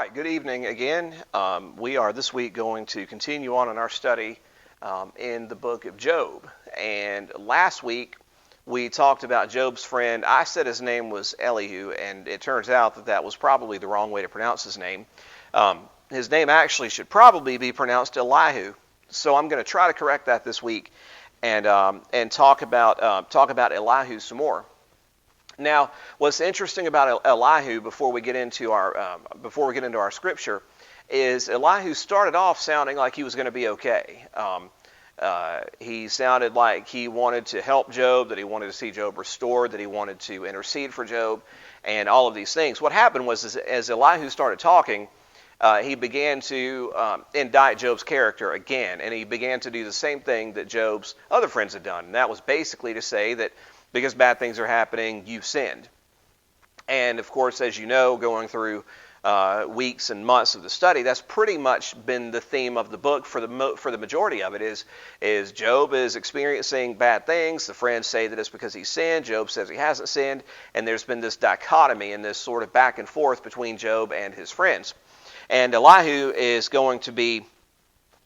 right, good evening again. We are this week going to continue on in our study in the book of Job. And last week we talked about Job's friend. I said his name was Elihu, and it turns out that that was probably the wrong way to pronounce his name. His name actually should probably be pronounced Elihu. So I'm going to try to correct that this week and talk about Elihu some more. Now, what's interesting about Elihu before we get into our scripture is Elihu started off sounding like he was going to be okay. He sounded like he wanted to help Job, that he wanted to see Job restored, that he wanted to intercede for Job, and all of these things. What happened was, as Elihu started talking, he began to indict Job's character again, and he began to do the same thing that Job's other friends had done, and that was basically to say that because bad things are happening, you've sinned. And of course, as you know, going through weeks and months of the study, that's pretty much been the theme of the book for the majority of it. Is Job is experiencing bad things. The friends say that it's because he sinned. Job says he hasn't sinned, and there's been this dichotomy and this sort of back and forth between Job and his friends. And Elihu is going to be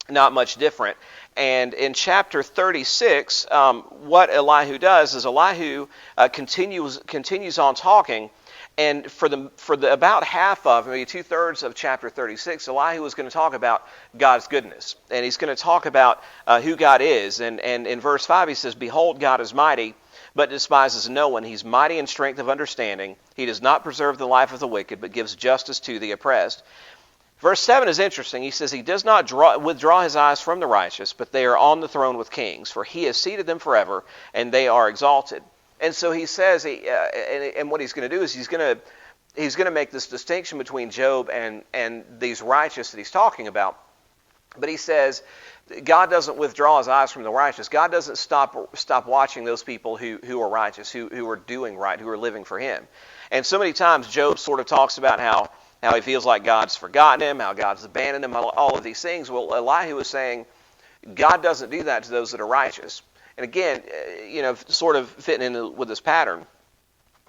not much different. And in chapter 36, what Elihu does is Elihu continues on talking, and for the about half of, maybe 2/3 of chapter 36, Elihu is going to talk about God's goodness, and he's going to talk about who God is. And in verse 5 he says, "Behold, God is mighty, but despises no one. He's mighty in strength of understanding. He does not preserve the life of the wicked, but gives justice to the oppressed." Verse 7 is interesting. He says, "He does not withdraw his eyes from the righteous, but they are on the throne with kings, for he has seated them forever, and they are exalted." And so he says, and what he's going to do is he's going to make this distinction between Job and these righteous that he's talking about. But he says, God doesn't withdraw his eyes from the righteous. God doesn't stop watching those people who are righteous, who are doing right, who are living for him. And so many times Job sort of talks about how he feels like God's forgotten him, how God's abandoned him, all of these things. Well, Elihu is saying God doesn't do that to those that are righteous. And again, sort of fitting in with this pattern.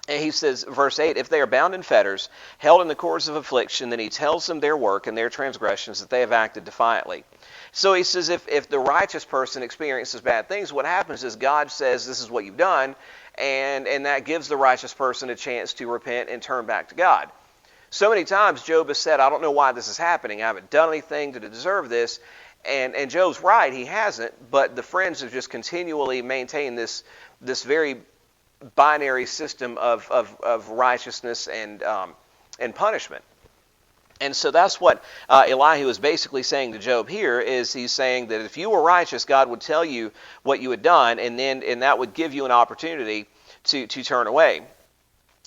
And he says, verse 8, "If they are bound in fetters, held in the cords of affliction, then he tells them their work and their transgressions, that they have acted defiantly." So he says if the righteous person experiences bad things, what happens is God says, this is what you've done, and that gives the righteous person a chance to repent and turn back to God. So many times Job has said, I don't know why this is happening. I haven't done anything to deserve this. And Job's right, he hasn't. But the friends have just continually maintained this very binary system of righteousness and punishment. And so that's what Elihu is basically saying to Job here, is he's saying that if you were righteous, God would tell you what you had done, and that would give you an opportunity to turn away.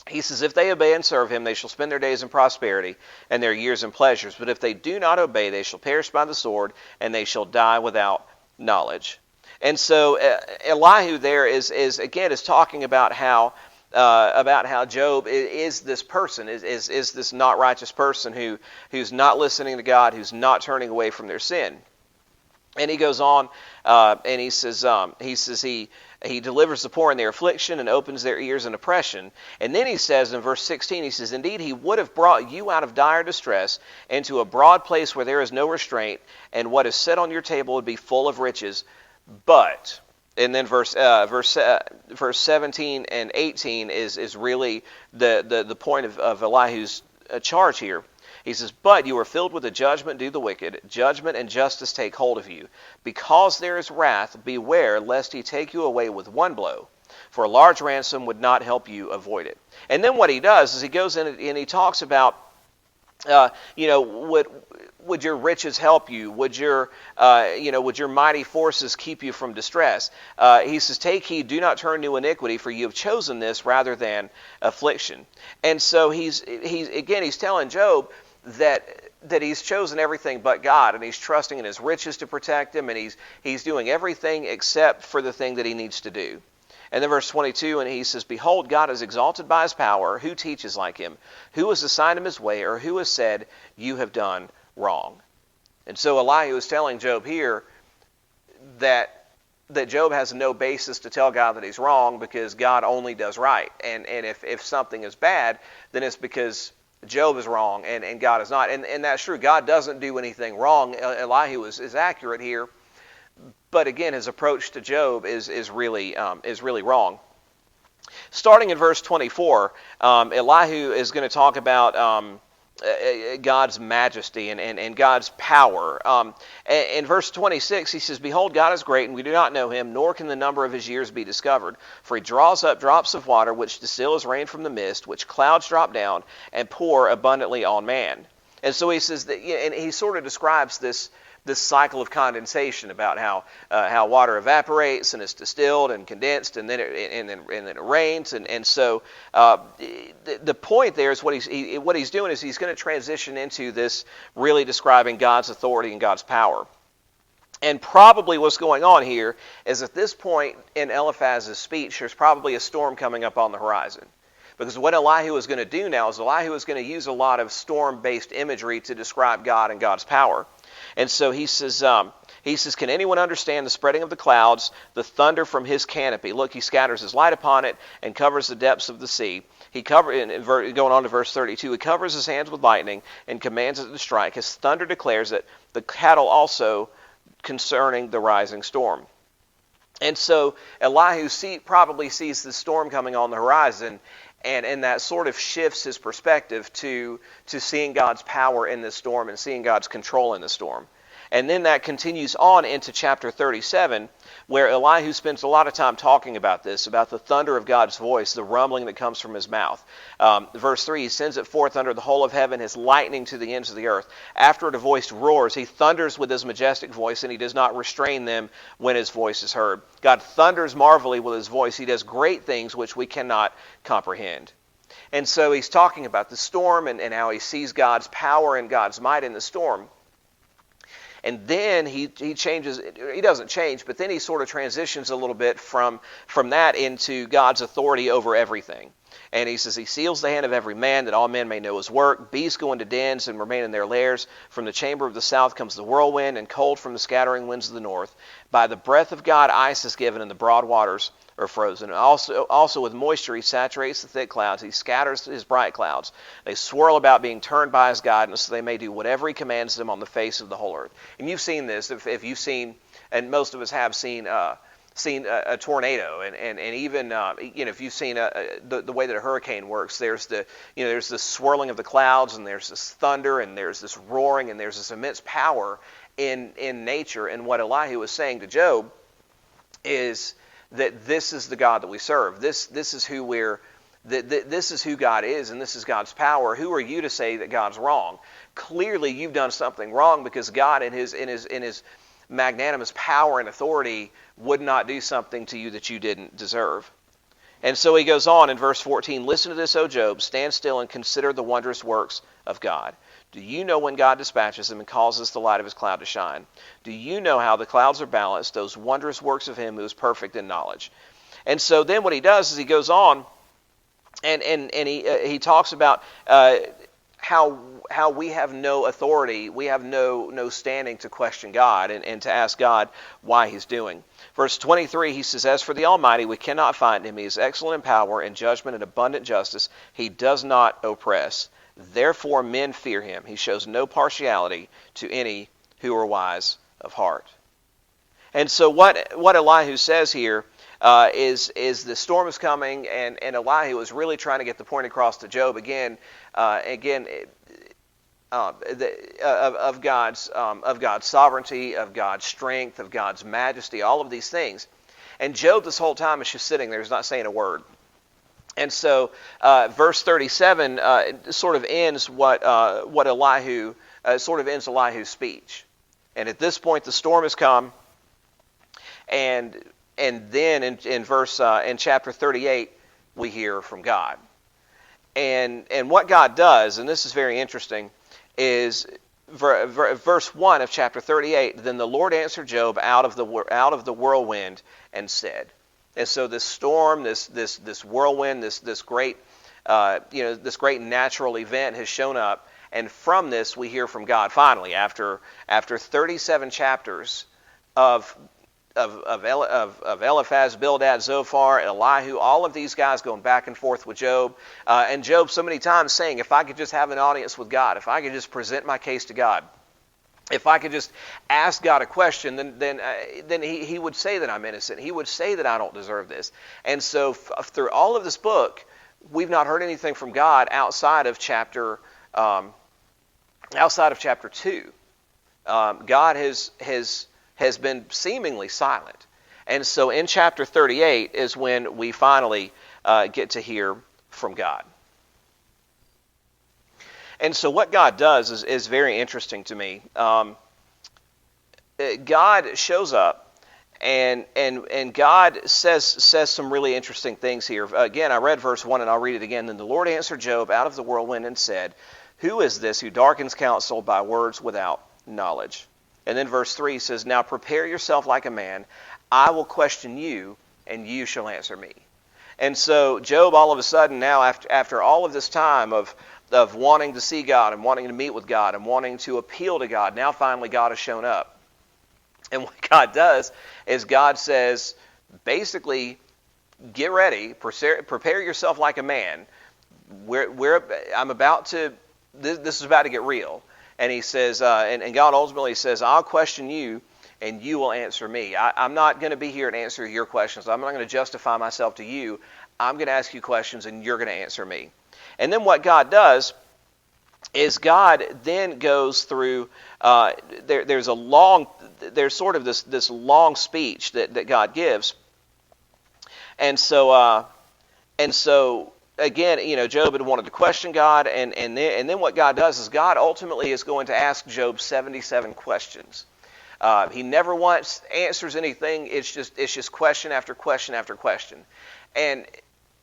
He says, "If they obey and serve him, they shall spend their days in prosperity and their years in pleasures. But if they do not obey, they shall perish by the sword, and they shall die without knowledge." And so Elihu there is talking about how Job is this person, is this not righteous person who's not listening to God, who's not turning away from their sin. And he goes on and he says he delivers the poor in their affliction and opens their ears in oppression. And then he says in verse 16, he says, "Indeed, he would have brought you out of dire distress into a broad place where there is no restraint, and what is set on your table would be full of riches. But," and then verse 17 and 18 is really the point of Elihu's charge here. He says, "But you are filled with the judgment due the wicked. Judgment and justice take hold of you. Because there is wrath, beware lest he take you away with one blow. For a large ransom would not help you avoid it." And then what he does is he goes in and he talks about, would your riches help you? Would your mighty forces keep you from distress? He says, "Take heed, do not turn to iniquity, for you have chosen this rather than affliction." And so he's telling Job that he's chosen everything but God, and he's trusting in his riches to protect him, and he's doing everything except for the thing that he needs to do. And then verse 22, and he says, "Behold, God is exalted by his power. Who teaches like him? Who has assigned him his way, or who has said, you have done wrong?" And so Elihu is telling Job here that Job has no basis to tell God that he's wrong, because God only does right. And if something is bad, then it's because Job is wrong and God is not. And that's true. God doesn't do anything wrong. Elihu is accurate here. But again, his approach to Job is really wrong. Starting in verse 24, Elihu is going to talk about God's majesty and God's power. In verse 26, he says, "Behold, God is great, and we do not know him, nor can the number of his years be discovered. For he draws up drops of water, which distill as rain from the mist, which clouds drop down and pour abundantly on man." And so he says that, and he sort of describes this cycle of condensation about how water evaporates and is distilled and condensed and then it rains and so the point there is what he's doing is he's going to transition into this really describing God's authority and God's power. And probably what's going on here is at this point in Eliphaz's speech, there's probably a storm coming up on the horizon. Because what Elihu is going to do now is Elihu is going to use a lot of storm-based imagery to describe God and God's power. And so he says, "Can anyone understand the spreading of the clouds, the thunder from his canopy? Look, he scatters his light upon it and covers the depths of the sea. Going on to verse 32, he covers his hands with lightning and commands it to strike. His thunder declares it, the cattle also concerning the rising storm." And so Elihu probably sees the storm coming on the horizon, and that sort of shifts his perspective to seeing God's power in this storm and seeing God's control in the storm. And then that continues on into chapter 37, where Elihu spends a lot of time talking about this, about the thunder of God's voice, the rumbling that comes from his mouth. Verse 3, he sends it forth under the whole of heaven, his lightning to the ends of the earth. After it a voice roars, he thunders with his majestic voice, and he does not restrain them when his voice is heard. God thunders marvelly with his voice. He does great things which we cannot comprehend. And so he's talking about the storm and how he sees God's power and God's might in the storm. And then he changes, he doesn't change, but then he sort of transitions a little bit from that into God's authority over everything. And he says, he seals the hand of every man, that all men may know his work. Beasts go into dens and remain in their lairs. From the chamber of the south comes the whirlwind, and cold from the scattering winds of the north. By the breath of God ice is given, and the broad waters are frozen. Also with moisture he saturates the thick clouds. He scatters his bright clouds. They swirl about, being turned by his guidance, so they may do whatever he commands them on the face of the whole earth. And you've seen this, if you've seen, and most of us have seen a tornado, and even if you've seen the way that a hurricane works, there's the swirling of the clouds, and there's this thunder, and there's this roaring, and there's this immense power in nature. And what Elihu was saying to Job is that this is the God that we serve. This is who this is who God is, and this is God's power. Who are you to say that God's wrong? Clearly, you've done something wrong, because God in his magnanimous power and authority would not do something to you that you didn't deserve. And so he goes on in verse 14, "Listen to this, O Job, stand still and consider the wondrous works of God. Do you know when God dispatches him and causes the light of his cloud to shine? Do you know how the clouds are balanced, those wondrous works of him who is perfect in knowledge?" And so then what he does is he goes on and he talks about how we have no authority, we have no standing to question God and to ask God why he's doing. Verse 23, he says, "As for the Almighty, we cannot find him. He is excellent in power and judgment and abundant justice. He does not oppress. Therefore men fear him. He shows no partiality to any who are wise of heart." And so what Elihu says here is the storm is coming, and Elihu is really trying to get the point across to Job of God's sovereignty, of God's strength, of God's majesty, all of these things. And Job this whole time is just sitting there, he's not saying a word. And so verse 37 sort of ends Elihu's speech. And at this point, the storm has come, and then in chapter 38, we hear from God. And what God does, and this is very interesting, is verse 1 of chapter 38. "Then the Lord answered Job out of the whirlwind and said." And so this storm, this whirlwind, this great natural event has shown up, and from this we hear from God finally after 37 chapters of of Eliphaz, Bildad, Zophar, Elihu, all of these guys going back and forth with Job. And Job so many times saying, if I could just have an audience with God, if I could just present my case to God, if I could just ask God a question, then he would say that I'm innocent. He would say that I don't deserve this. And so through all of this book, we've not heard anything from God outside of chapter 2. God has been seemingly silent. And so in chapter 38 is when we finally get to hear from God. And so what God does is very interesting to me. God shows up, and God says some really interesting things here. Again, I read verse 1, and I'll read it again. Then the Lord answered Job out of the whirlwind and said, "Who is this who darkens counsel by words without knowledge?" And then verse 3 says, "Now prepare yourself like a man. I will question you, and you shall answer me." And so Job, all of a sudden now, after all of this time of wanting to see God and wanting to meet with God and wanting to appeal to God, now finally God has shown up. And what God does is God says, basically, get ready, prepare yourself like a man. This is about to get real. And he says, and God ultimately says, I'll question you and you will answer me. I'm not going to be here and answer your questions. I'm not going to justify myself to you. I'm going to ask you questions and you're going to answer me. And then what God does is God then goes through, there's sort of this long speech that God gives. And so again, Job had wanted to question God, and then what God does is God ultimately is going to ask Job 77 questions. He never once answers anything. It's just question after question after question.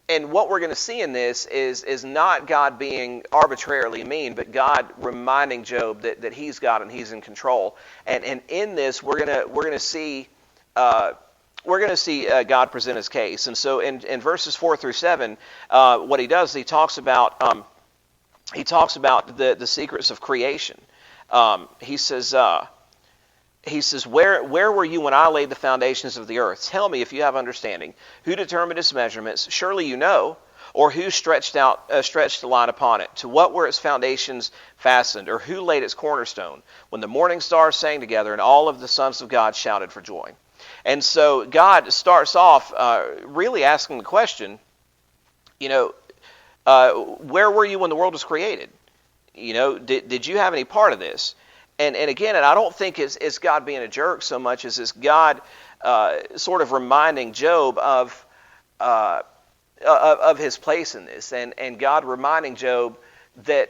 And what we're going to see in this is not God being arbitrarily mean, but God reminding Job that He's God and He's in control. And in this, we're going to see God present His case. And so in verses 4 through 7, what He does is He talks about the secrets of creation. He says, where were you when I laid the foundations of the earth? Tell me if you have understanding. Who determined its measurements? Surely you know. Or who stretched the line upon it? To what were its foundations fastened? Or who laid its cornerstone? When the morning stars sang together and all of the sons of God shouted for joy. And so God starts off really asking the question, where were you when the world was created? Did you have any part of this? And again, I don't think it's God being a jerk so much as it's God sort of reminding Job of his place in this, and God reminding Job that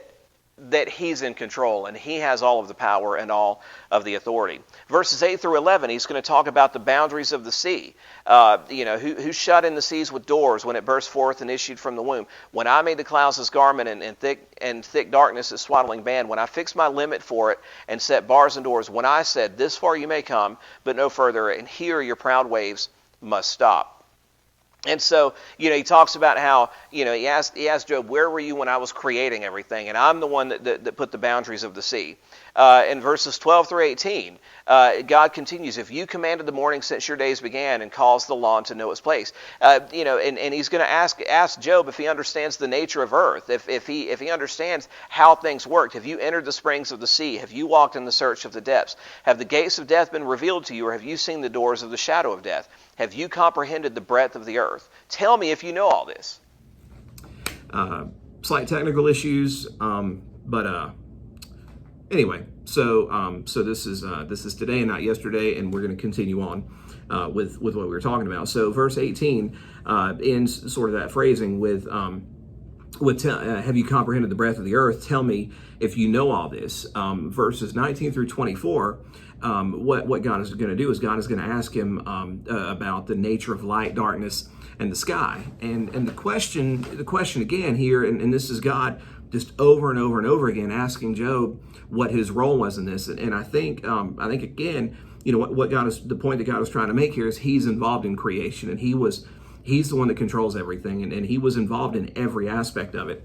He's in control and He has all of the power and all of the authority. Verses 8 through 11, He's going to talk about the boundaries of the sea. Who shut in the seas with doors when it burst forth and issued from the womb? When I made the clouds as garment and thick darkness as swaddling band, when I fixed my limit for it and set bars and doors, when I said, this far you may come, but no further, and here your proud waves must stop. And so, he talks about how, he asked Job, where were you when I was creating everything? And I'm the one that put the boundaries of the sea. In verses 12 through 18, God continues, if you commanded the morning since your days began and caused the lawn to know its place. And he's going to ask Job if he understands the nature of earth, if he understands how things work. Have you entered the springs of the sea? Have you walked in the search of the depths? Have the gates of death been revealed to you, or have you seen the doors of the shadow of death? Have you comprehended the breadth of the earth? Tell me if you know all this. Slight technical issues, but anyway. So this is today and not yesterday, and we're going to continue on with what we were talking about. So verse 18 ends sort of that phrasing with have you comprehended the breadth of the earth? Tell me if you know all this. Verses 19 through 24. What God is going to do is God is going to ask him about the nature of light, darkness, and the sky. And the question again here, and this is God just over and over and over again asking Job what his role was in this. And I think again, what God is, the point that God was trying to make here is He's involved in creation, and He's the one that controls everything, and He was involved in every aspect of it.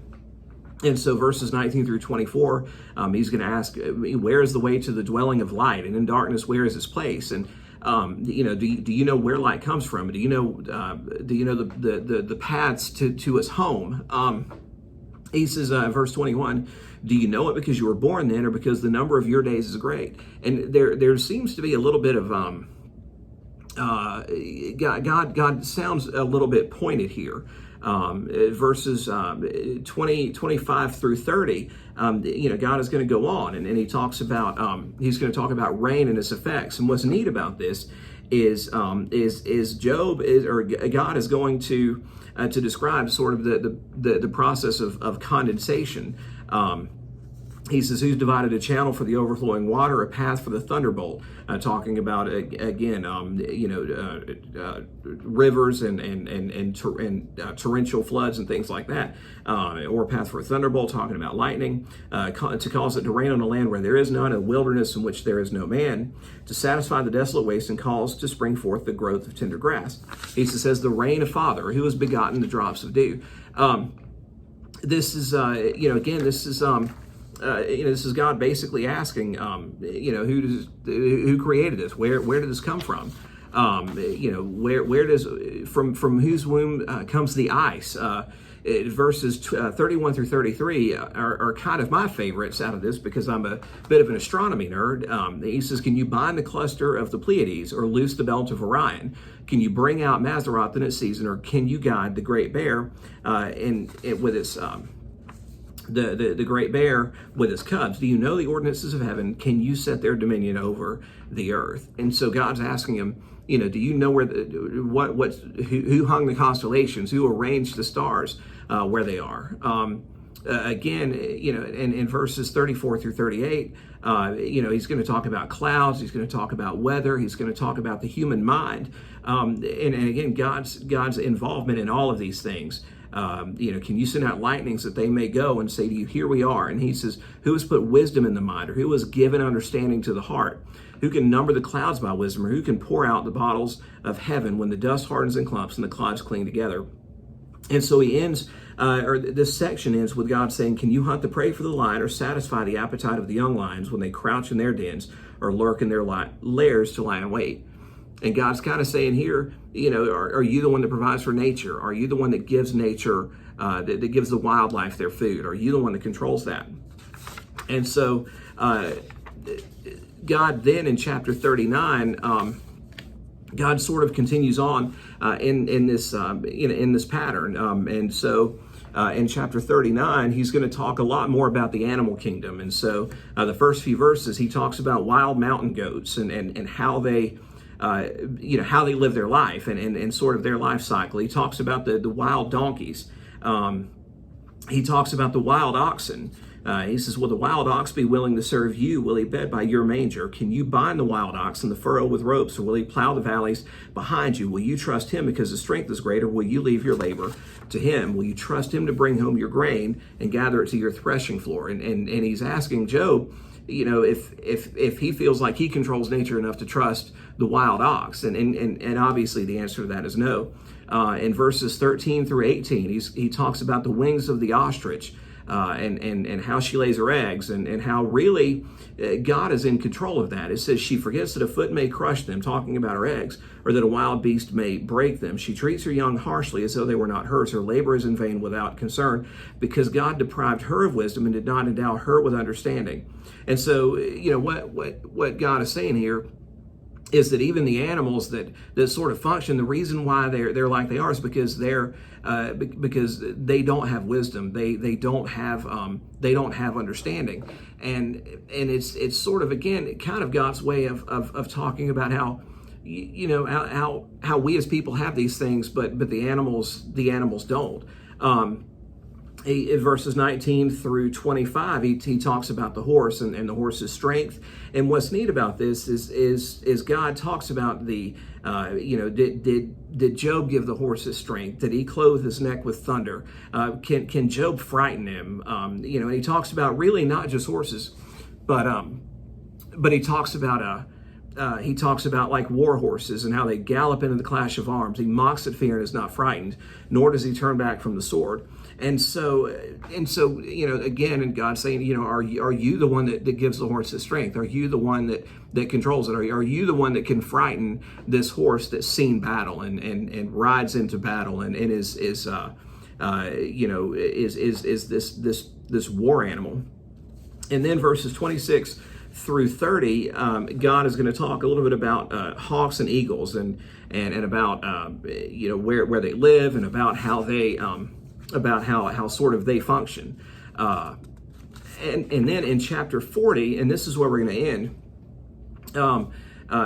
And so verses 19 through 24, He's going to ask, where is the way to the dwelling of light? And in darkness, where is His place? And Do you know where light comes from? Do you know the paths to its home? He says in verse 21, do you know it because you were born then, or because the number of your days is great? And there seems to be a little bit of God sounds a little bit pointed here. Verses 25 through 30, God is going to go on, and he talks about he's going to talk about rain and its effects. And what's neat about this is Job or God is going to describe sort of the process of condensation. He says, who's divided a channel for the overflowing water, a path for the thunderbolt? Talking about, again, rivers and torrential floods and things like that. Or a path for a thunderbolt, talking about lightning. To cause it to rain on a land where there is none, a wilderness in which there is no man. To satisfy the desolate waste and cause to spring forth the growth of tender grass. He says, the rain of Father, who has begotten the drops of dew. This is, this is... this is God basically asking, who created this? Where did this come from? Where does from whose womb comes the ice? Verses 31 through 33 are kind of my favorites out of this because I'm a bit of an astronomy nerd. He says, can you bind the cluster of the Pleiades or loose the belt of Orion? Can you bring out Mazzaroth in its season, or can you guide the Great Bear with its the Great Bear with is cubs? Do you know the ordinances of heaven? Can you set their dominion over the earth? And so God's asking him, do you know where who hung the constellations, who arranged the stars where they are? Again, in verses 34 through 38, he's going to talk about clouds, he's going to talk about weather, he's going to talk about the human mind, and again, God's involvement in all of these things. Can you send out lightnings that they may go and say to you, here we are? And he says, who has put wisdom in the mind, or who has given understanding to the heart? Who can number the clouds by wisdom, or who can pour out the bottles of heaven when the dust hardens in clumps and the clouds cling together? And so he ends, or this section ends with God saying, can you hunt the prey for the lion, or satisfy the appetite of the young lions when they crouch in their dens or lurk in their lairs to lie in wait? And God's kind of saying here, are you the one that provides for nature? Are you the one that gives nature, that gives the wildlife their food? Are you the one that controls that? And so God then in chapter 39, God sort of continues on in this pattern. And so in chapter 39, he's going to talk a lot more about the animal kingdom. And so the first few verses, he talks about wild mountain goats and how they how they live their life and sort of their life cycle. He talks about the wild donkeys. He talks about the wild oxen. He says, will the wild ox be willing to serve you? Will he bed by your manger? Can you bind the wild ox in the furrow with ropes, or will he plow the valleys behind you? Will you trust him because his strength is greater? Will you leave your labor to him? Will you trust him to bring home your grain and gather it to your threshing floor? And he's asking Job, if he feels like he controls nature enough to trust the wild ox, and obviously the answer to that is no. In verses 13 through 18, he talks about the wings of the ostrich, and how she lays her eggs, and how really God is in control of that. It says she forgets that a foot may crush them, talking about her eggs, or that a wild beast may break them. She treats her young harshly as though they were not hers. Her labor is in vain without concern, because God deprived her of wisdom and did not endow her with understanding. And so, what God is saying here is that even the animals that sort of function, the reason why they're like they are is because because they don't have wisdom, they don't have understanding, and it's sort of, again, kind of God's way of talking about how how we as people have these things, but the animals don't. In verses 19 through 25, he talks about the horse and the horse's strength. And what's neat about this is God talks about did Job give the horse his strength? Did he clothe his neck with thunder? Can Job frighten him? And he talks about really not just horses, but he talks about he talks about like war horses and how they gallop into the clash of arms. He mocks at fear and is not frightened, nor does he turn back from the sword. And so, again, and God saying, are you the one that gives the horse his strength? Are you the one that controls it? Are you the one that can frighten this horse that's seen battle and rides into battle and is this war animal? And then verses 26 through 30, God is going to talk a little bit about hawks and eagles and about where they live and about how they about how sort of they function. And then in chapter 40, and this is where we're going to end.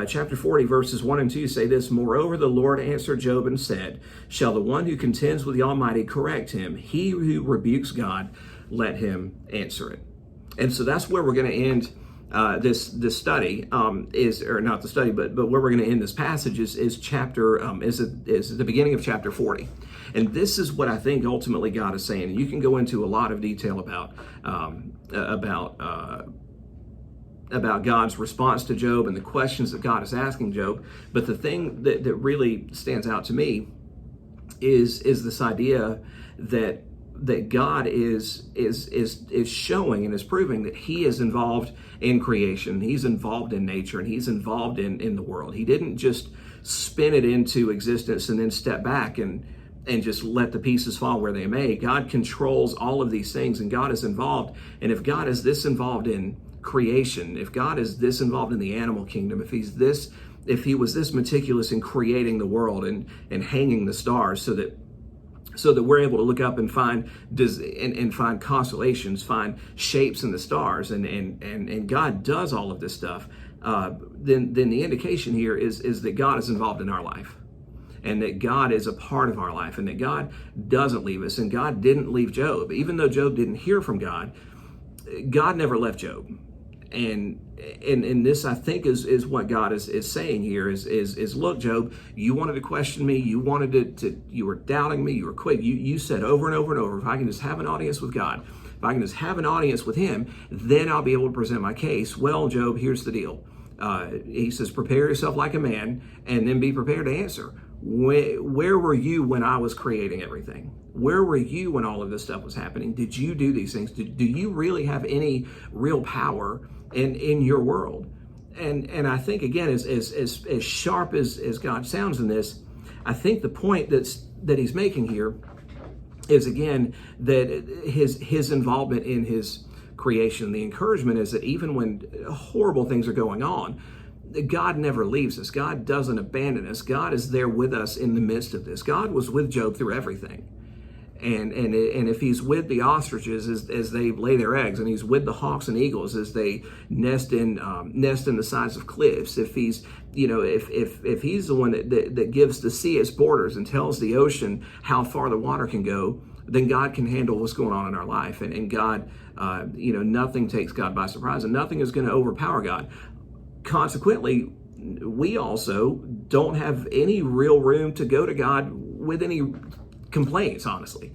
Chapter 40, verses 1 and 2 say this: Moreover, the Lord answered Job and said, Shall the one who contends with the Almighty correct him? He who rebukes God, let him answer it. And so that's where we're going to end this study, or not the study, but where we're going to end this passage is the beginning of chapter 40. And this is what I think ultimately God is saying. And you can go into a lot of detail about God's response to Job and the questions that God is asking Job. But the thing that really stands out to me is this idea that God is showing and is proving that he is involved in creation. He's involved in nature, and he's involved in the world. He didn't just spin it into existence and then step back and just let the pieces fall where they may. God controls all of these things, and God is involved. And if God is this involved in creation, if God is this involved in the animal kingdom, if he was this meticulous in creating the world and hanging the stars so that we're able to look up and find constellations, find shapes in the stars, and God does all of this stuff, then the indication here is that God is involved in our life, and that God is a part of our life, and that God doesn't leave us, and God didn't leave Job. Even though Job didn't hear from God, God never left Job. And this, I think, is what God is saying here is look, Job, you wanted to question me, you wanted to you were doubting me, you were quick, you said over and over and over, if I can just have an audience with God, if I can just have an audience with him, then I'll be able to present my case. Well, Job, here's the deal. He says, prepare yourself like a man, and then be prepared to answer. Where were you when I was creating everything? Where were you when all of this stuff was happening? Did you do these things? Do you really have any real power in your world? And I think, again, as sharp as God sounds in this, I think the point that he's making here is, again, that his involvement in his creation, the encouragement is that even when horrible things are going on, God never leaves us. God doesn't abandon us. God is there with us in the midst of this. God was with Job through everything. And if he's with the ostriches as they lay their eggs, and he's with the hawks and eagles as they nest in the sides of cliffs, if he's if he's the one that gives the sea its borders and tells the ocean how far the water can go, then God can handle what's going on in our life. And God, nothing takes God by surprise, and nothing is going to overpower God. Consequently, we also don't have any real room to go to God with any complaints, honestly.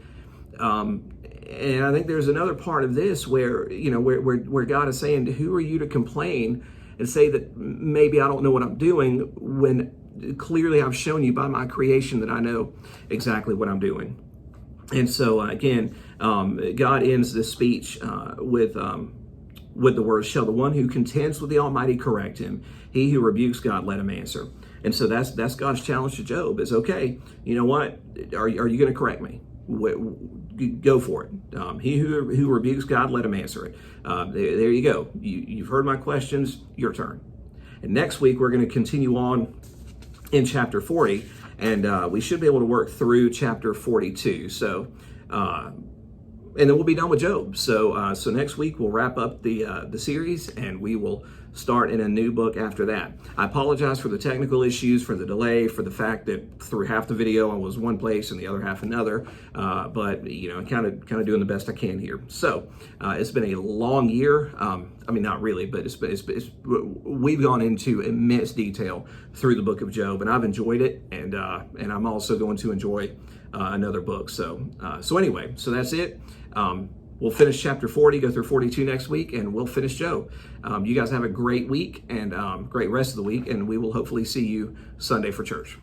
And I think there's another part of this where God is saying, who are you to complain and say that maybe I don't know what I'm doing, when clearly I've shown you by my creation that I know exactly what I'm doing. And so again, God ends this speech with the words, shall the one who contends with the Almighty correct him? He who rebukes God, let him answer. And so that's God's challenge to Job is, okay, you know what? Are you going to correct me? Go for it. He who rebukes God, let him answer it. There you go. You've heard my questions. Your turn. And next week, we're going to continue on in chapter 40, and we should be able to work through chapter 42. So, and then we'll be done with Job. So next week we'll wrap up the series, and we will start in a new book after that. I apologize for the technical issues, for the delay, for the fact that through half the video I was one place and the other half another. But I'm kind of doing the best I can here. So it's been a long year. I mean, not really, but we've gone into immense detail through the book of Job, and I've enjoyed it, and I'm also going to enjoy another book. So anyway, so that's it. we'll finish chapter 40, go through 42 next week, and we'll finish Job. You guys have a great week and great rest of the week, and we will hopefully see you Sunday for church.